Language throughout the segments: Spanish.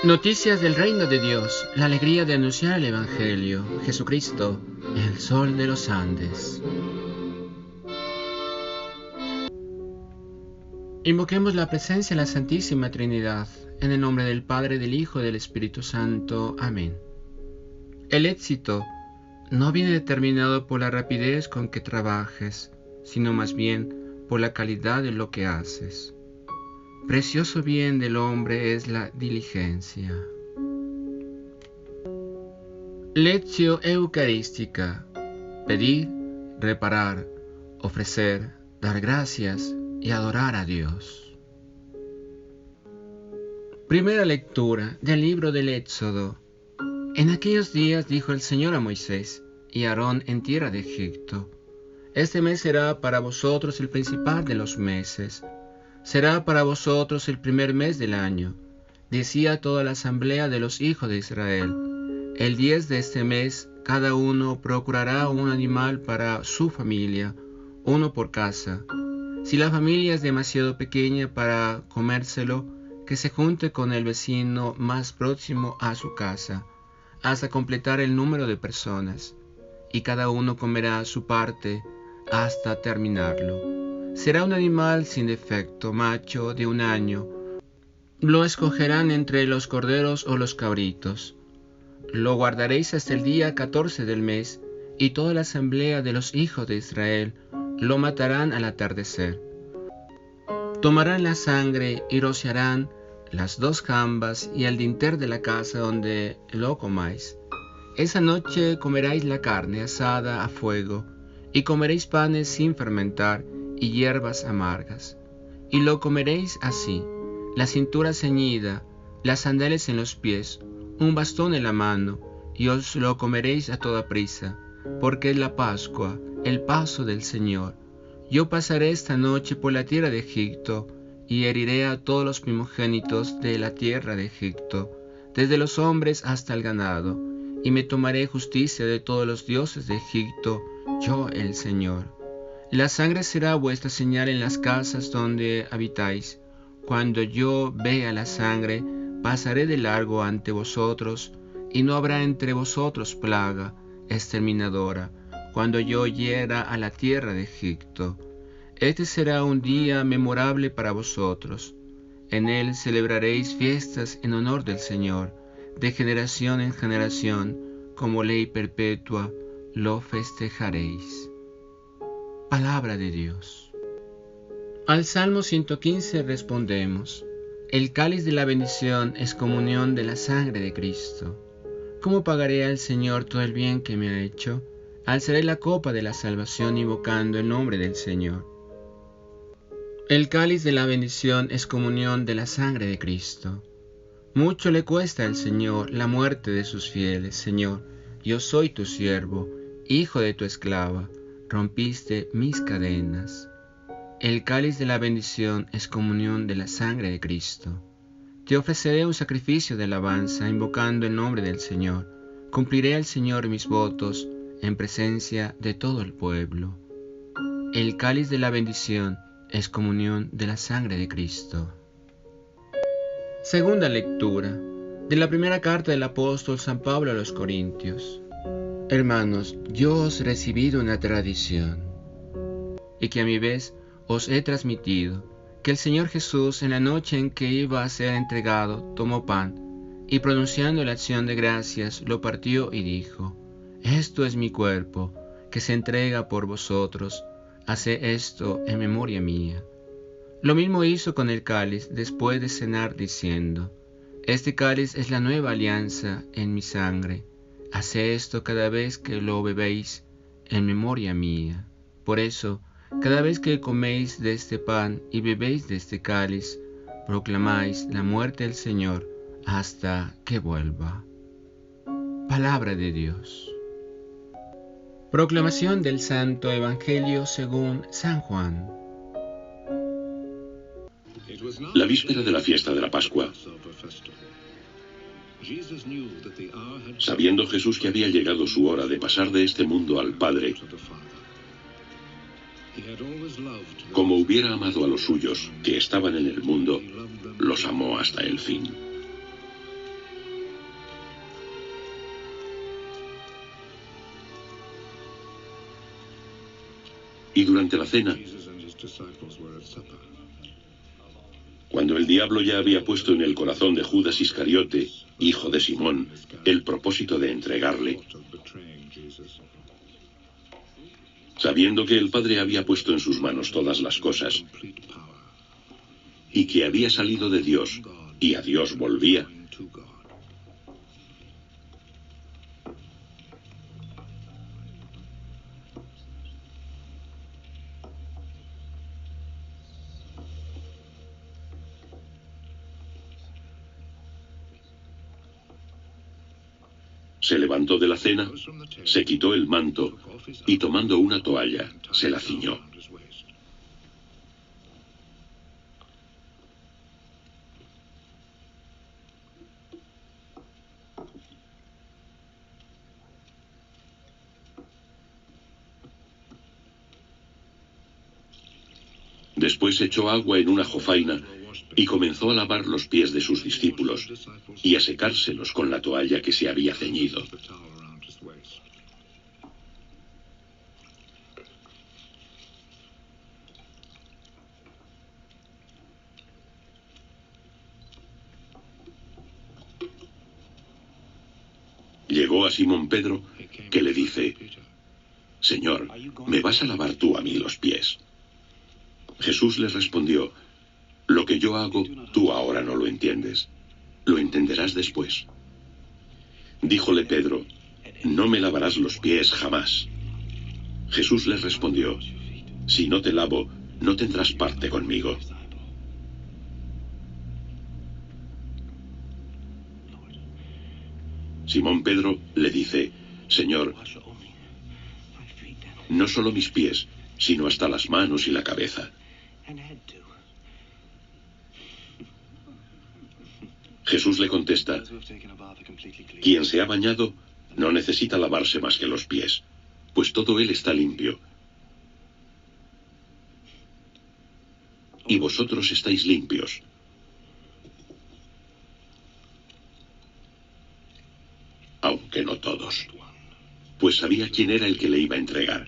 Noticias del reino de Dios, la alegría de anunciar el Evangelio, Jesucristo, el sol de los Andes. Invoquemos la presencia de la Santísima Trinidad, en el nombre del Padre, del Hijo y del Espíritu Santo. Amén. El éxito no viene determinado por la rapidez con que trabajes, sino más bien por la calidad de lo que haces. Precioso bien del hombre es la diligencia. Lección Eucarística. Pedir, reparar, ofrecer, dar gracias y adorar a Dios. Primera lectura del libro del Éxodo. En aquellos días dijo el Señor a Moisés y a Aarón en tierra de Egipto: Este mes será para vosotros el principal de los meses. Será para vosotros el primer mes del año. Decía toda la asamblea de los hijos de Israel: El 10 de este mes cada uno procurará un animal para su familia, uno por casa. Si la familia es demasiado pequeña para comérselo, que se junte con el vecino más próximo a su casa, hasta completar el número de personas, y cada uno comerá su parte hasta terminarlo. Será un animal sin defecto, macho de 1 año. Lo escogerán entre los corderos o los cabritos. Lo guardaréis hasta el día 14 del mes, y toda la asamblea de los hijos de Israel lo matarán al atardecer. Tomarán la sangre y rociarán las 2 jambas y el dintel de la casa donde lo comáis. Esa noche comeréis la carne asada a fuego, y comeréis panes sin fermentar y hierbas amargas. Y lo comeréis así: la cintura ceñida, las sandalias en los pies, un bastón en la mano, y os lo comeréis a toda prisa, porque es la Pascua, el paso del Señor. Yo pasaré esta noche por la tierra de Egipto, y heriré a todos los primogénitos de la tierra de Egipto, desde los hombres hasta el ganado, y me tomaré justicia de todos los dioses de Egipto, yo el Señor. La sangre será vuestra señal en las casas donde habitáis. Cuando yo vea la sangre, pasaré de largo ante vosotros, y no habrá entre vosotros plaga exterminadora, cuando yo hiera a la tierra de Egipto. Este será un día memorable para vosotros. En él celebraréis fiestas en honor del Señor, de generación en generación, como ley perpetua, lo festejaréis. Palabra de Dios. Al Salmo 115 respondemos: El cáliz de la bendición es comunión de la sangre de Cristo. ¿Cómo pagaré al Señor todo el bien que me ha hecho? Alzaré la copa de la salvación invocando el nombre del Señor. El cáliz de la bendición es comunión de la sangre de Cristo. Mucho le cuesta al Señor la muerte de sus fieles. Señor, yo soy tu siervo, hijo de tu esclava. Rompiste mis cadenas. El cáliz de la bendición es comunión de la sangre de Cristo. Te ofreceré un sacrificio de alabanza, invocando el nombre del Señor. Cumpliré al Señor mis votos en presencia de todo el pueblo. El cáliz de la bendición es comunión de la sangre de Cristo. Segunda lectura de la primera carta del apóstol San Pablo a los Corintios. Hermanos, yo os he recibido una tradición, y que a mi vez os he transmitido, que el Señor Jesús, en la noche en que iba a ser entregado, tomó pan, y pronunciando la acción de gracias, lo partió y dijo: Esto es mi cuerpo, que se entrega por vosotros, haced esto en memoria mía. Lo mismo hizo con el cáliz después de cenar, diciendo: Este cáliz es la nueva alianza en mi sangre. Haced esto cada vez que lo bebéis en memoria mía. Por eso, cada vez que coméis de este pan y bebéis de este cáliz, proclamáis la muerte del Señor hasta que vuelva. Palabra de Dios. Proclamación del Santo Evangelio según San Juan. La víspera de la fiesta de la Pascua, sabiendo Jesús que había llegado su hora de pasar de este mundo al Padre, como hubiera amado a los suyos que estaban en el mundo, los amó hasta el fin. Y durante la cena, cuando el diablo ya había puesto en el corazón de Judas Iscariote, hijo de Simón, el propósito de entregarle, sabiendo que el Padre había puesto en sus manos todas las cosas, y que había salido de Dios, y a Dios volvía, se levantó de la cena, se quitó el manto, y tomando una toalla, se la ciñó. Después echó agua en una jofaina y comenzó a lavar los pies de sus discípulos y a secárselos con la toalla que se había ceñido. Llegó a Simón Pedro, que le dice: Señor, ¿me vas a lavar tú a mí los pies? Jesús le respondió: Lo que yo hago, tú ahora no lo entiendes. Lo entenderás después. Díjole Pedro: No me lavarás los pies jamás. Jesús le respondió: Si no te lavo, no tendrás parte conmigo. Simón Pedro le dice: Señor, no solo mis pies, sino hasta las manos y la cabeza. Jesús le contesta: Quien se ha bañado no necesita lavarse más que los pies, pues todo él está limpio. Y vosotros estáis limpios, aunque no todos, pues sabía quién era el que le iba a entregar.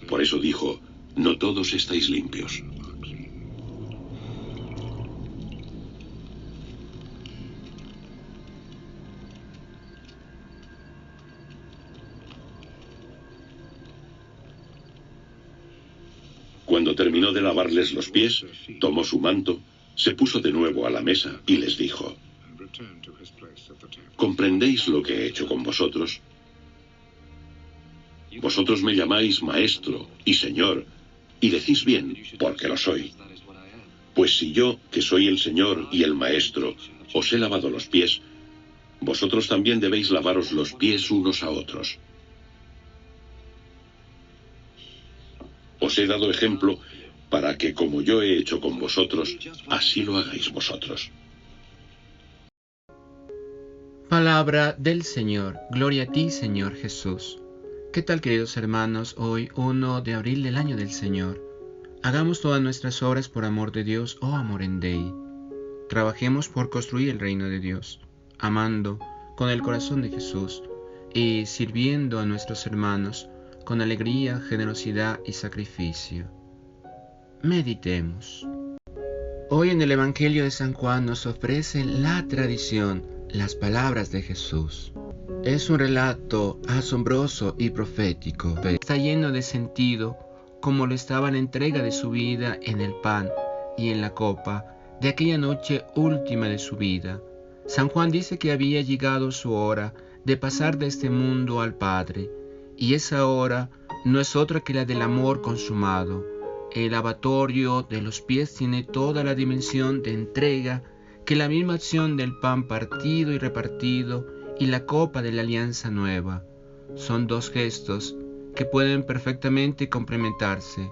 Por eso dijo: No todos estáis limpios. Cuando terminó de lavarles los pies, tomó su manto, se puso de nuevo a la mesa y les dijo: ¿Comprendéis lo que he hecho con vosotros? Vosotros me llamáis Maestro y Señor, y decís bien, porque lo soy. Pues si yo, que soy el Señor y el Maestro, os he lavado los pies, vosotros también debéis lavaros los pies unos a otros. Os he dado ejemplo para que, como yo he hecho con vosotros, así lo hagáis vosotros. Palabra del Señor. Gloria a ti, Señor Jesús. ¿Qué tal, queridos hermanos? Hoy, 1 de abril del año del Señor. Hagamos todas nuestras obras por amor de Dios, oh Amor Dei. Trabajemos por construir el reino de Dios, amando con el corazón de Jesús y sirviendo a nuestros hermanos con alegría, generosidad y sacrificio. Meditemos. Hoy en el Evangelio de San Juan nos ofrece la tradición, las palabras de Jesús. Es un relato asombroso y profético. Está lleno de sentido, como lo estaba la entrega de su vida en el pan y en la copa de aquella noche última de su vida. San Juan dice que había llegado su hora de pasar de este mundo al Padre, y esa hora no es otra que la del amor consumado. El lavatorio de los pies tiene toda la dimensión de entrega que la misma acción del pan partido y repartido y la copa de la alianza nueva. Son dos gestos que pueden perfectamente complementarse.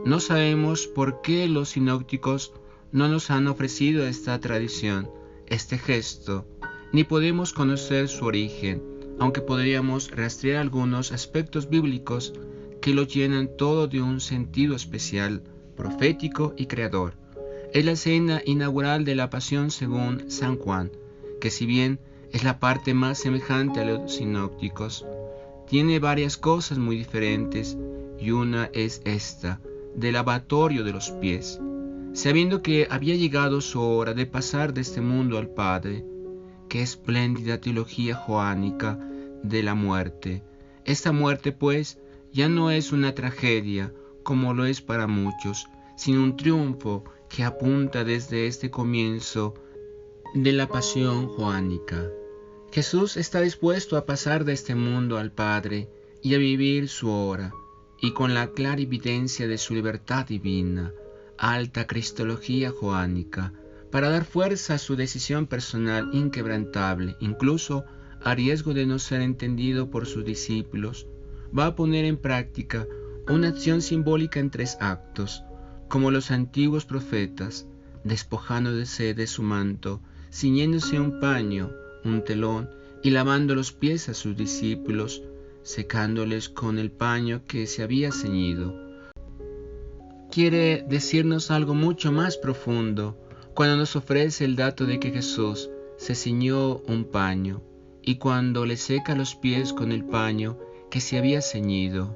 No sabemos por qué los sinópticos no nos han ofrecido esta tradición, este gesto, ni podemos conocer su origen, aunque podríamos rastrear algunos aspectos bíblicos que lo llenan todo de un sentido especial, profético y creador. Es la escena inaugural de la Pasión según San Juan, que si bien es la parte más semejante a los sinópticos, tiene varias cosas muy diferentes, y una es esta, del lavatorio de los pies. Sabiendo que había llegado su hora de pasar de este mundo al Padre. Qué espléndida teología joánica de la muerte. Esta muerte, pues, ya no es una tragedia, como lo es para muchos, sino un triunfo que apunta desde este comienzo de la pasión joánica. Jesús está dispuesto a pasar de este mundo al Padre y a vivir su hora, y con la clara evidencia de su libertad divina, alta cristología joánica, para dar fuerza a su decisión personal inquebrantable, incluso a riesgo de no ser entendido por sus discípulos, va a poner en práctica una acción simbólica en 3 actos, como los antiguos profetas, despojándose de su manto, ciñéndose un paño, un telón, y lavando los pies a sus discípulos, secándoles con el paño que se había ceñido. Quiere decirnos algo mucho más profundo cuando nos ofrece el dato de que Jesús se ciñó un paño y cuando le seca los pies con el paño que se había ceñido.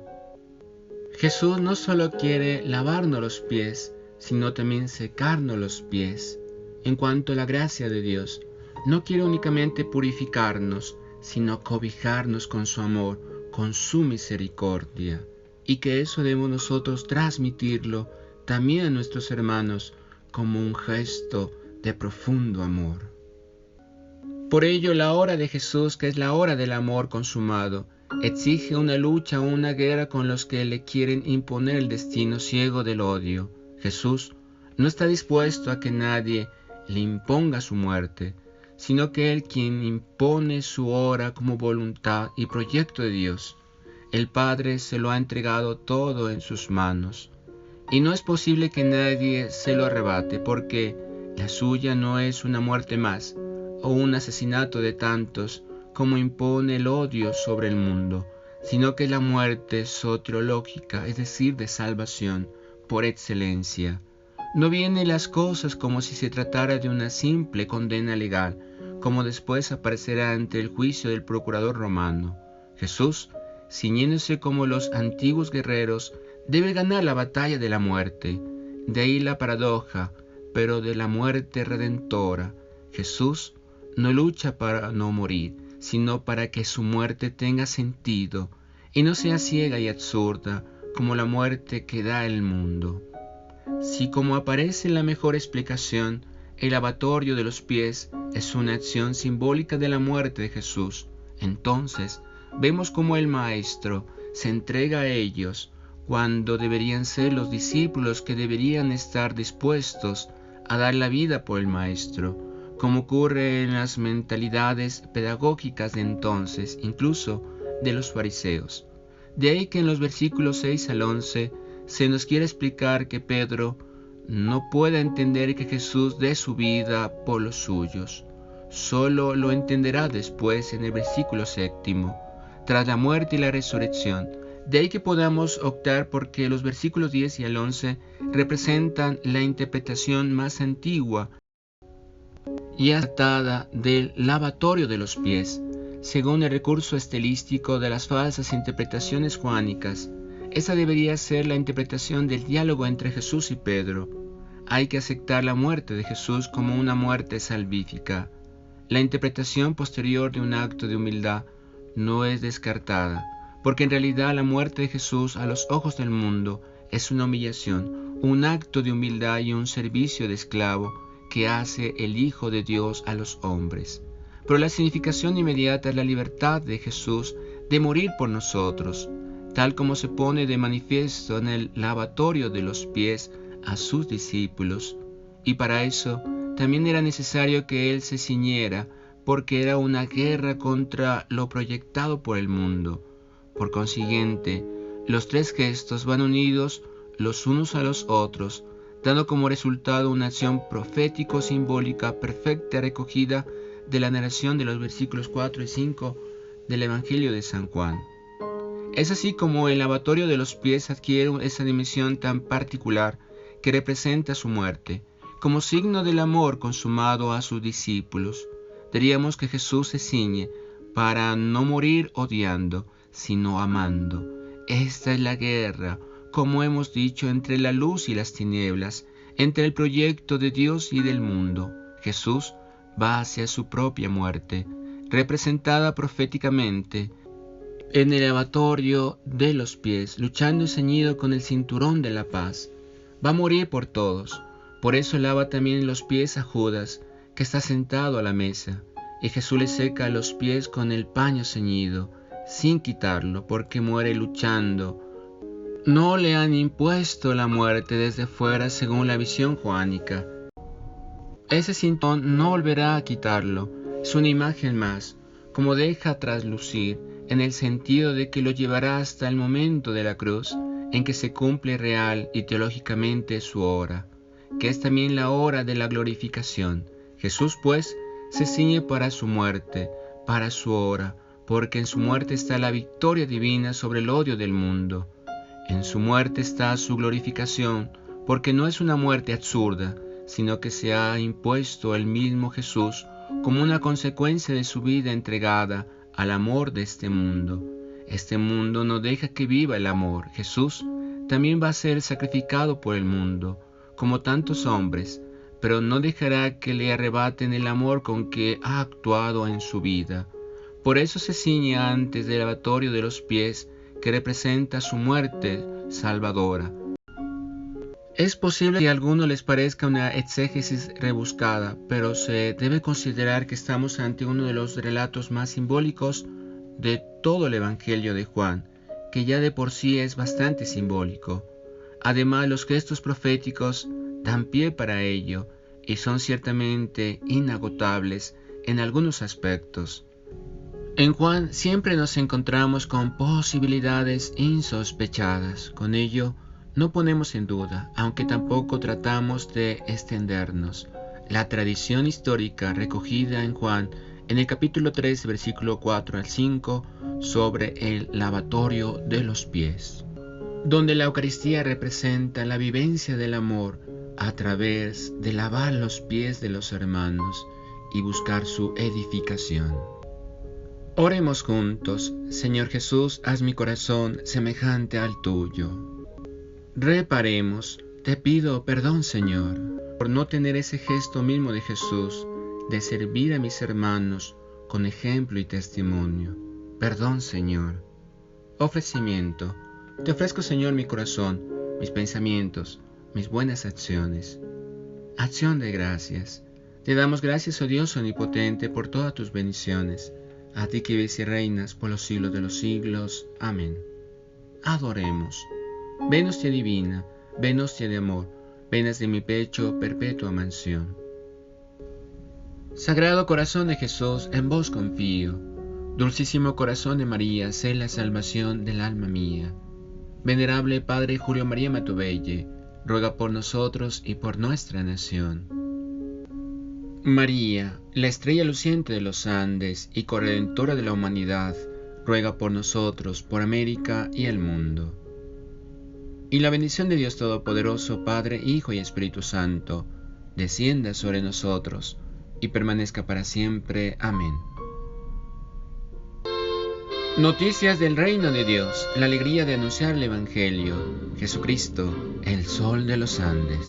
Jesús no solo quiere lavarnos los pies, sino también secarnos los pies. En cuanto a la gracia de Dios, no quiere únicamente purificarnos, sino cobijarnos con su amor, con su misericordia, y que eso debemos nosotros transmitirlo también a nuestros hermanos como un gesto de profundo amor. Por ello, la hora de Jesús, que es la hora del amor consumado, exige una lucha o una guerra con los que le quieren imponer el destino ciego del odio. Jesús no está dispuesto a que nadie le imponga su muerte, sino que Él quien impone su hora como voluntad y proyecto de Dios. El Padre se lo ha entregado todo en sus manos, y no es posible que nadie se lo arrebate, porque la suya no es una muerte más, o un asesinato de tantos, como impone el odio sobre el mundo, sino que la muerte soteriológica, es decir, de salvación, por excelencia. No vienen las cosas como si se tratara de una simple condena legal, como después aparecerá ante el juicio del procurador romano. Jesús, ciñéndose como los antiguos guerreros, debe ganar la batalla de la muerte. De ahí la paradoja, pero de la muerte redentora. Jesús no lucha para no morir, sino para que su muerte tenga sentido y no sea ciega y absurda como la muerte que da el mundo. Si, como aparece en la mejor explicación, el lavatorio de los pies es una acción simbólica de la muerte de Jesús, entonces vemos cómo el Maestro se entrega a ellos cuando deberían ser los discípulos que deberían estar dispuestos a dar la vida por el Maestro, como ocurre en las mentalidades pedagógicas de entonces, incluso de los fariseos. De ahí que en los versículos 6 al 11 se nos quiere explicar que Pedro no puede entender que Jesús dé su vida por los suyos. Solo lo entenderá después en el versículo 7, tras la muerte y la resurrección. De ahí que podamos optar porque los versículos 10 y al 11 representan la interpretación más antigua y atada del lavatorio de los pies, según el recurso estilístico de las falsas interpretaciones joánicas. Esa debería ser la interpretación del diálogo entre Jesús y Pedro. Hay que aceptar la muerte de Jesús como una muerte salvífica. La interpretación posterior de un acto de humildad no es descartada, porque en realidad la muerte de Jesús a los ojos del mundo es una humillación, un acto de humildad y un servicio de esclavo que hace el Hijo de Dios a los hombres. Pero la significación inmediata es la libertad de Jesús de morir por nosotros, tal como se pone de manifiesto en el lavatorio de los pies a sus discípulos. Y para eso también era necesario que Él se ciñera, porque era una guerra contra lo proyectado por el mundo. Por consiguiente, los 3 gestos van unidos los unos a los otros, dando como resultado una acción profético-simbólica perfecta recogida de la narración de los versículos 4 y 5 del Evangelio de San Juan. Es así como el lavatorio de los pies adquiere esa dimensión tan particular que representa su muerte, como signo del amor consumado a sus discípulos. Diríamos que Jesús se ciñe para no morir odiando, sino amando. Esta es la guerra, como hemos dicho, entre la luz y las tinieblas, entre el proyecto de Dios y del mundo. Jesús va hacia su propia muerte, representada proféticamente en el lavatorio de los pies, luchando y ceñido con el cinturón de la paz. Va a morir por todos. Por eso lava también los pies a Judas, que está sentado a la mesa, y Jesús le seca los pies con el paño ceñido, sin quitarlo, porque muere luchando. No le han impuesto la muerte desde fuera según la visión joánica. Ese cinturón no volverá a quitarlo, es una imagen más, como deja traslucir, en el sentido de que lo llevará hasta el momento de la cruz, en que se cumple real y teológicamente su hora, que es también la hora de la glorificación. Jesús, pues, se ciñe para su muerte, para su hora, porque en su muerte está la victoria divina sobre el odio del mundo. En su muerte está su glorificación, porque no es una muerte absurda, sino que se ha impuesto el mismo Jesús como una consecuencia de su vida entregada al amor de este mundo. Este mundo no deja que viva el amor. Jesús también va a ser sacrificado por el mundo, como tantos hombres, pero no dejará que le arrebaten el amor con que ha actuado en su vida. Por eso se ciñe antes del lavatorio de los pies, que representa su muerte salvadora. Es posible que a algunos les parezca una exégesis rebuscada, pero se debe considerar que estamos ante uno de los relatos más simbólicos de todo el Evangelio de Juan, que ya de por sí es bastante simbólico. Además, los gestos proféticos dan pie para ello y son ciertamente inagotables en algunos aspectos. En Juan siempre nos encontramos con posibilidades insospechadas. Con ello, no ponemos en duda, aunque tampoco tratamos de extendernos, la tradición histórica recogida en Juan en el capítulo 3, versículo 4 al 5, sobre el lavatorio de los pies, donde la Eucaristía representa la vivencia del amor a través de lavar los pies de los hermanos y buscar su edificación. Oremos juntos. Señor Jesús, haz mi corazón semejante al tuyo. Reparemos. Te pido perdón, Señor, por no tener ese gesto mismo de Jesús, de servir a mis hermanos con ejemplo y testimonio. Perdón, Señor. Ofrecimiento. Te ofrezco, Señor, mi corazón, mis pensamientos, mis buenas acciones. Acción de gracias. Te damos gracias, oh Dios omnipotente, por todas tus bendiciones. A ti que vives y reinas por los siglos de los siglos. Amén. Adoremos. Ven hostia divina, ven hostia de amor, venas de mi pecho, perpetua mansión. Sagrado corazón de Jesús, en vos confío. Dulcísimo corazón de María, sé la salvación del alma mía. Venerable Padre Julio María Matovelle, ruega por nosotros y por nuestra nación. María, la estrella luciente de los Andes y corredentora de la humanidad, ruega por nosotros, por América y el mundo. Y la bendición de Dios Todopoderoso, Padre, Hijo y Espíritu Santo, descienda sobre nosotros y permanezca para siempre. Amén. Noticias del Reino de Dios, la alegría de anunciar el Evangelio. Jesucristo, el Sol de los Andes.